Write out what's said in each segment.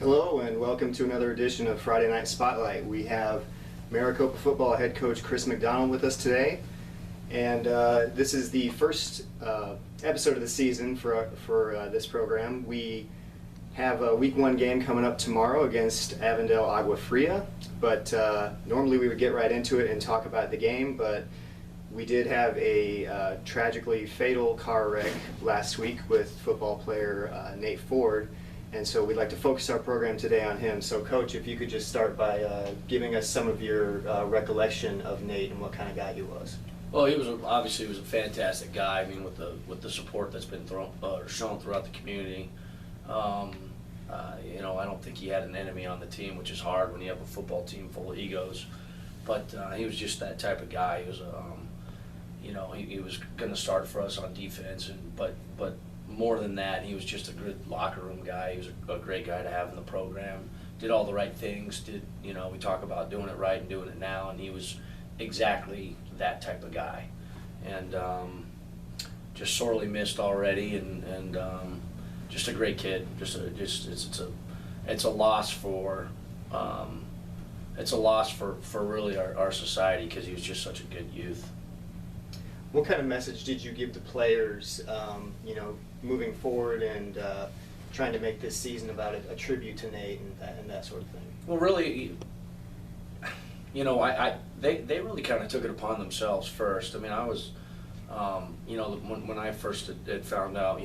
Hello and welcome to another edition of Friday Night Spotlight. We have Maricopa football head coach Chris McDonald with us today, and this is the first episode of the season for this program. We have a week 1 game coming up tomorrow against Avondale Agua Fria, but normally we would get right into it and talk about the game, but we did have a tragically fatal car wreck last week with football player Nate Ford. And so we'd like to focus our program today on him. So, Coach, if you could just start by giving us some of your recollection of Nate and what kind of guy he was. Well, he was obviously a fantastic guy. I mean, with the support that's been shown throughout the community, I don't think he had an enemy on the team, which is hard when you have a football team full of egos. But he was just that type of guy. He was, he was going to start for us on defense, but more than that, he was just a good locker room guy. He was a great guy to have in the program. Did all the right things. We talk about doing it right and doing it now, and he was exactly that type of guy. And just sorely missed already, and just a great kid. It's a loss for really our society, because he was just such a good youth. What kind of message did you give the players, moving forward and trying to make this season about a tribute to Nate and that sort of thing? Well, really, they really kind of took it upon themselves first. I mean, I was, when I first had found out,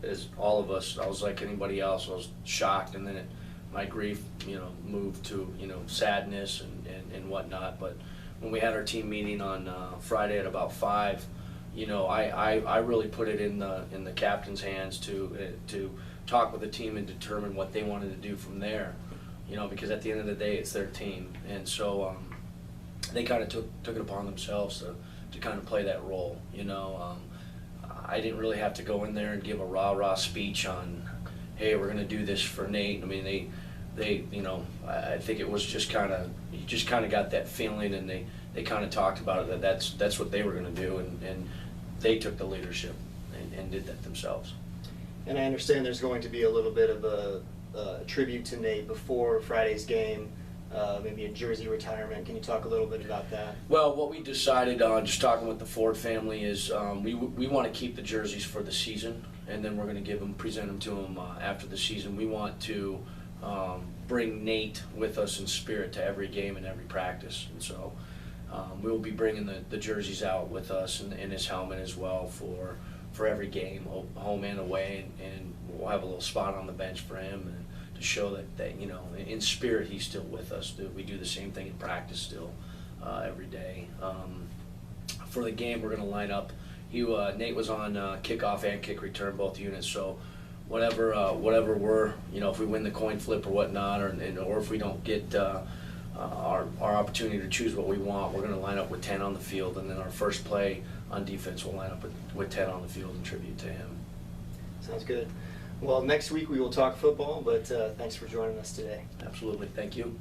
as all of us, I was like anybody else. I was shocked, and then my grief, moved to, sadness and whatnot. But when we had our team meeting on Friday at about 5, I really put it in the captain's hands to talk with the team and determine what they wanted to do from there. Because at the end of the day, it's their team, and so they kind of took it upon themselves to kind of play that role. I didn't really have to go in there and give a rah-rah speech on, hey, we're going to do this for Nate. I mean, they I think it was just kind of, you just kind of got that feeling, and they kind of talked about it, that's what they were going to do, and they took the leadership and did that themselves. And I understand there's going to be a little bit of a tribute to Nate before Friday's game, maybe a jersey retirement. Can you talk a little bit about that? Well, what we decided on, just talking with the Ford family, is we want to keep the jerseys for the season, and then we're going to present them to them after the season. We want to bring Nate with us in spirit to every game and every practice, and so we will be bringing the jerseys out with us and his helmet as well for every game, home and away, and we'll have a little spot on the bench for him, and to show that in spirit he's still with us. We do the same thing in practice still every day. For the game, we're going to line up. Nate was on kickoff and kick return, both units, so whatever we're, if we win the coin flip or whatnot, or if we don't get our opportunity to choose what we want, we're going to line up with 10 on the field, and then our first play on defense will line up with 10 on the field in tribute to him. Sounds good. Well, next week we will talk football, but thanks for joining us today. Absolutely. Thank you.